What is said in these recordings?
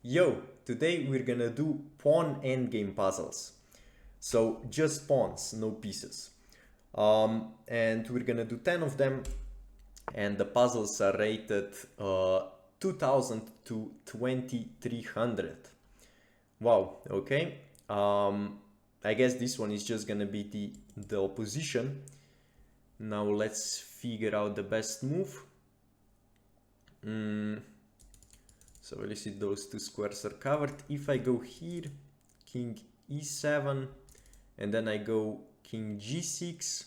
Yo, today we're gonna do pawn endgame puzzles. So just pawns, no pieces. And we're gonna do 10 of them, and the puzzles are rated 2000 to 2300. Wow, okay. I guess this one is just gonna be the opposition. Now let's figure out the best move. So we'll see those two squares are covered. If I go here, king e7, and then I go king g6,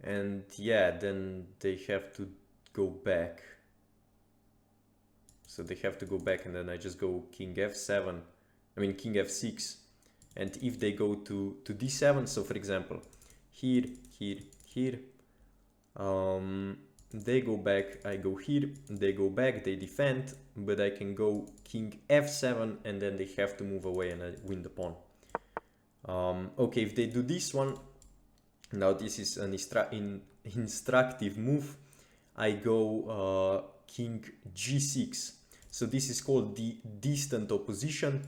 and yeah, then they have to go back. So they have to go back, and then I just go king f7, king f6. And if they go to d7, so for example, here, here, here, they go back, I go here, they go back, they defend, but I can go king f7 and then they have to move away and I win the pawn. Okay, if they do this one, now this is an instructive move, I go king g6. So this is called the distant opposition,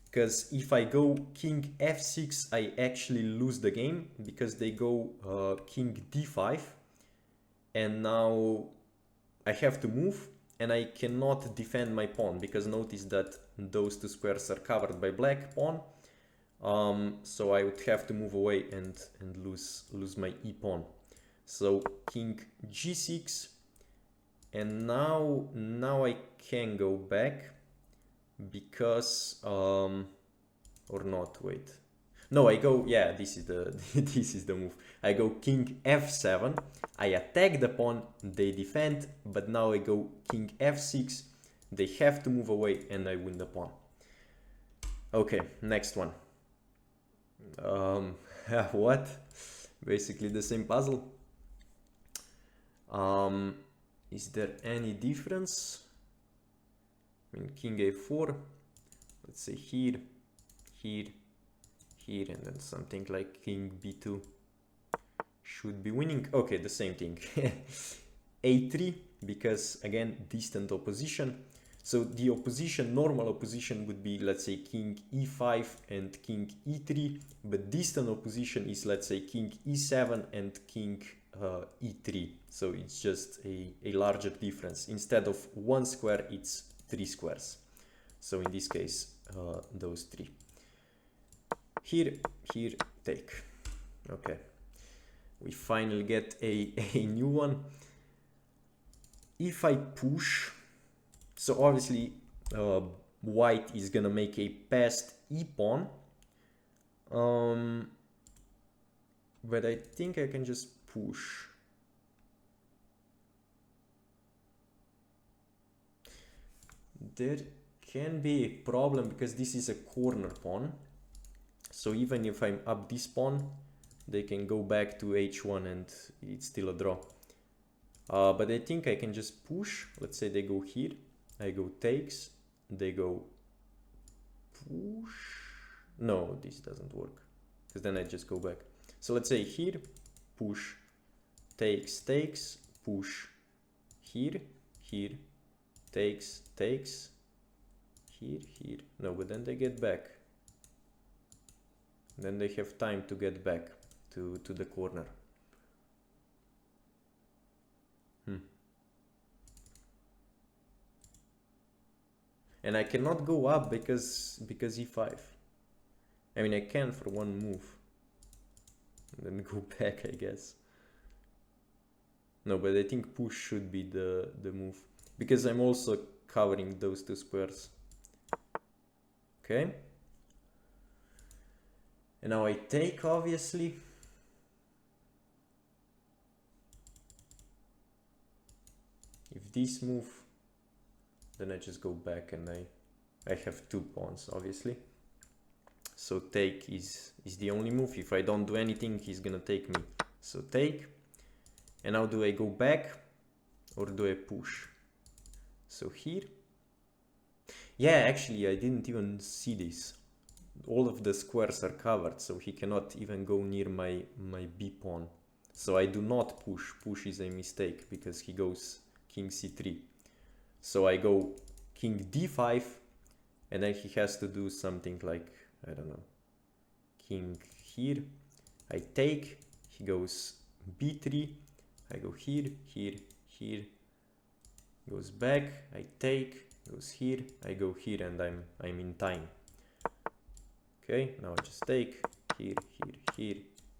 because if I go king f6, I actually lose the game because they go king d5. And now I have to move and I cannot defend my pawn because notice that those two squares are covered by black pawn. So I would have to move away and lose my e-pawn. So king g6, and now I can go back because or not, wait. No, I go, yeah, this is the this is the move. I go king f7, I attack the pawn, they defend, but now I go king f6, they have to move away and I win the pawn. Okay, next one. What? Basically the same puzzle. Is there any difference? King a4, let's say here, here, here, and then something like king b2 should be winning. Okay, the same thing. a3, because again, distant opposition. So the opposition, normal opposition would be, let's say, king e5 and king e3, but distant opposition is, let's say, king e7 and king e3. So it's just a larger difference. Instead of one square, it's three squares. So in this case, those three. Here, here, take. Okay. We finally get a new one. If I push, so obviously white is gonna make a passed e-pawn. But I think I can just push. There can be a problem because this is a corner pawn. So even if I'm up this pawn, they can go back to h1 and it's still a draw. But I think I can just push. Let's say they go here, I go takes, they go push. No, this doesn't work because then I just go back. So let's say here, push, takes, takes, push, here, here, takes, takes, here, here. No, but then they get back. Then they have time to get back to the corner. And I cannot go up because e5. I mean, I can for one move. And then go back, I guess. No, but I think push should be the move. Because I'm also covering those two squares. Okay. And now I take, obviously. If this move, then I just go back and I have two pawns, obviously. So take is the only move. If I don't do anything, he's gonna take me. So take. And now do I go back or do I push? So here. Yeah, actually, I didn't even see this. All of the squares are covered, so he cannot even go near my b pawn. So I do not push. Push is a mistake because he goes king c3. So I go king d5, and then he has to do something like, I don't know, king here, I take, he goes b3, I go here, here, here, goes back, I take, goes here, I go here, and I'm in time. Okay, now I just take here, here, here,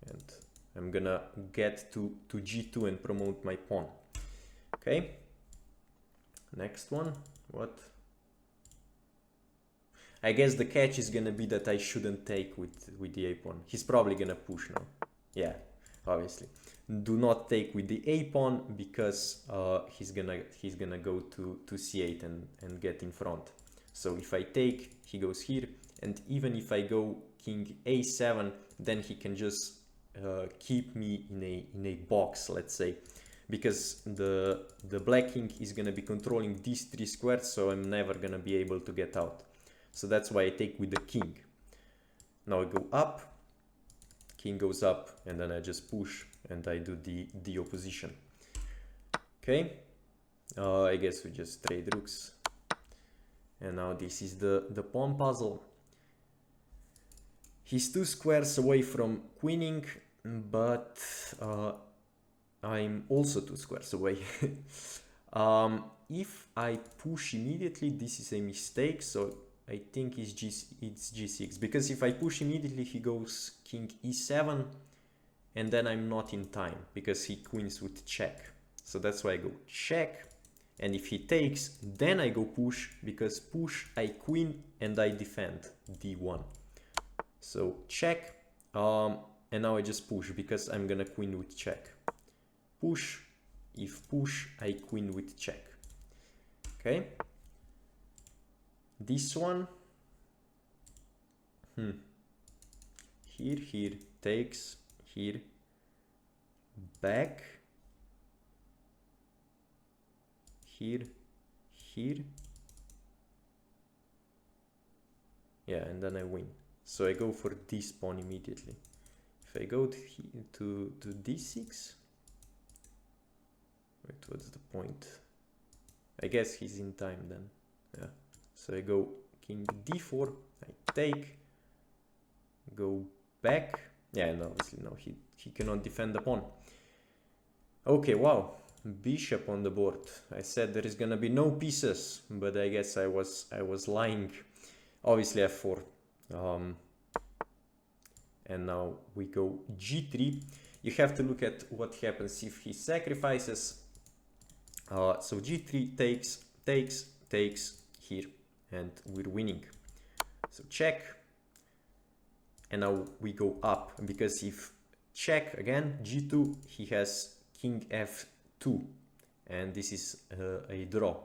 and I'm gonna get to g2 and promote my pawn. Okay, next one. What? I guess the catch is gonna be that I shouldn't take with the a pawn. He's probably gonna push now. Yeah, obviously. Do not take with the a pawn because he's gonna go to c8 and get in front. So if I take, he goes here, and even if I go king a7, then he can just keep me in a box, let's say, because the black king is gonna be controlling these 3 squares, so I'm never gonna be able to get out. So that's why I take with the king. Now I go up, king goes up, and then I just push and I do the opposition. Okay, I guess we just trade rooks. And now this is the pawn puzzle. He's 2 squares away from queening, but I'm also 2 squares away. If I push immediately, this is a mistake, so I think it's g6, because if I push immediately, he goes king e7, and then I'm not in time because he queens with check. So that's why I go check, and if he takes, then I go push, because push, I queen and I defend d1. So check, and now I just push because I'm gonna queen with check. Push, if push, I queen with check. Okay. This one, here, takes, here, back, here, yeah, and then I win. So I go for this pawn immediately. If I go to d6, wait, what's the point? I guess he's in time then, yeah. So I go king d4, I take, go back, yeah, and obviously now he cannot defend the pawn. Okay, wow, bishop on the board. I said there is gonna be no pieces, but I guess I was lying. Obviously f4, and now we go g3. You have to look at what happens if he sacrifices. So g3 takes here, and we're winning. So check, and now we go up, because if check again, g2, he has king f2, and this is a draw,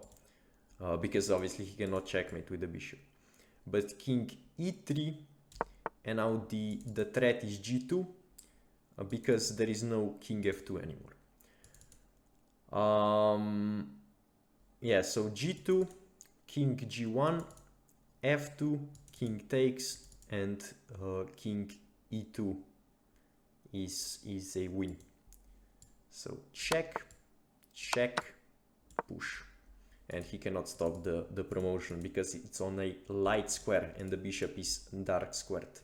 because obviously he cannot checkmate with the bishop. But king e3, and now the threat is g2, because there is no king f2 anymore. Yeah, so g2, king g1, f2, king takes, and king e2 is a win. So check, push, and he cannot stop the promotion because it's on a light square and the bishop is dark squared.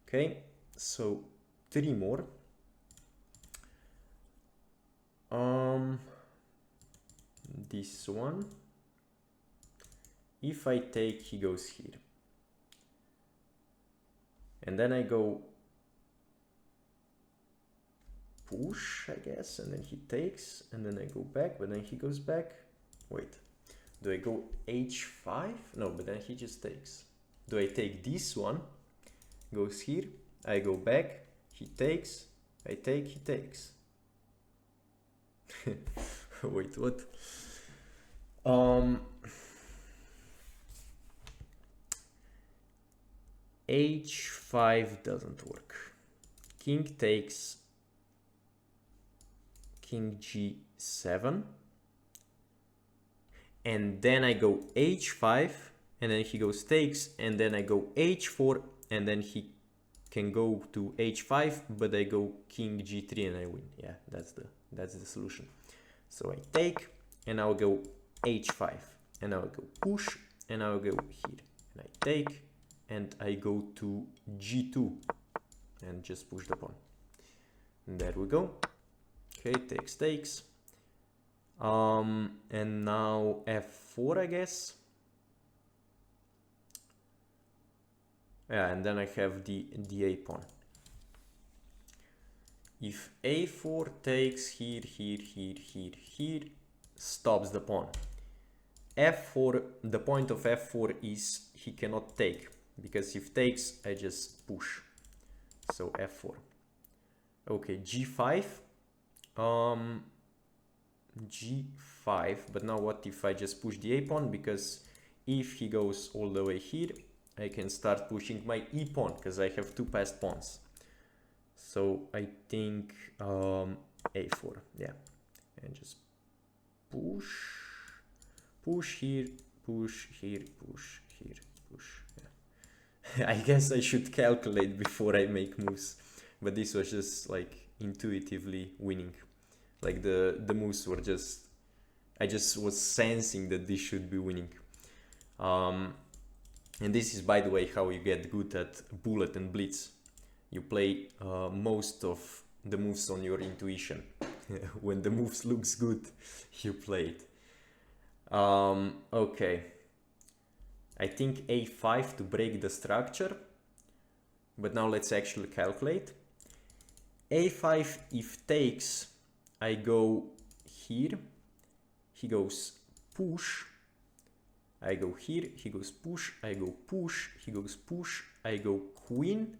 Okay, so 3 more. This one, if I take, he goes here, and then I go push, I guess, and then he takes, and then I go back, but then he goes back. Wait, do I go h5? No, but then he just takes. Do I take this one, goes here, I go back, he takes, I take, he takes. Wait, what? h5 doesn't work. King takes, king g7, and then I go h5, and then he goes takes, and then I go h4, and then he can go to h5, but I go king g3 and I win. Yeah, that's the solution. So I take, and I'll go h5, and now I go push, and now I go here, and I take, and I go to g2, and just push the pawn. And there we go. Okay, takes. And now f4, I guess. Yeah, and then I have the a pawn. If a4 takes here, stops the pawn. f4, the point of f4 is he cannot take, because if takes, I just push. So f4. Okay, g5. G5, but now what if I just push the a pawn? Because if he goes all the way here, I can start pushing my e pawn, because I have two passed pawns. So I think a4, yeah, and just push here, push here, push here, push. Yeah. I guess I should calculate before I make moves, but this was just like intuitively winning. Like the moves were just, I just was sensing that this should be winning. And this is, by the way, how you get good at bullet and blitz. You play most of the moves on your intuition. When the moves looks good, you play it. Okay. I think a5 to break the structure. But now let's actually calculate. a5, if takes, I go here. He goes push. I go here. He goes push. I go push. He goes push. I go queen.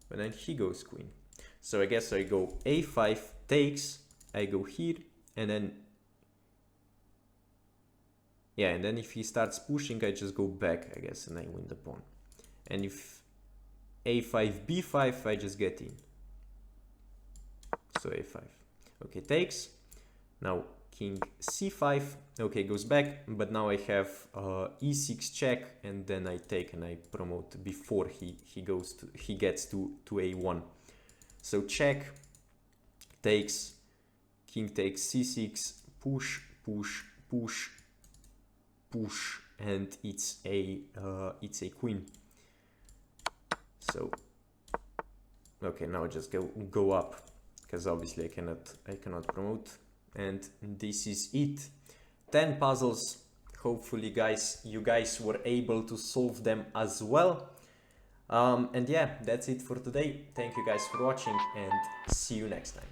But then he goes queen. So I guess I go a5 takes. I go here. And then, yeah, and then if he starts pushing, I just go back, I guess, and I win the pawn. And if a5 b5, I just get in. So a5. Okay, takes. Now king c5. Okay, goes back, but now I have e6 check, and then I take and I promote before he gets to a1. So check, takes, king takes c6, push, push, push, push, and it's a queen. So okay, now just go up, because obviously I cannot promote. And this is it. 10 puzzles. Hopefully you guys were able to solve them as well. And yeah, that's it for today. Thank you guys for watching, and see you next time.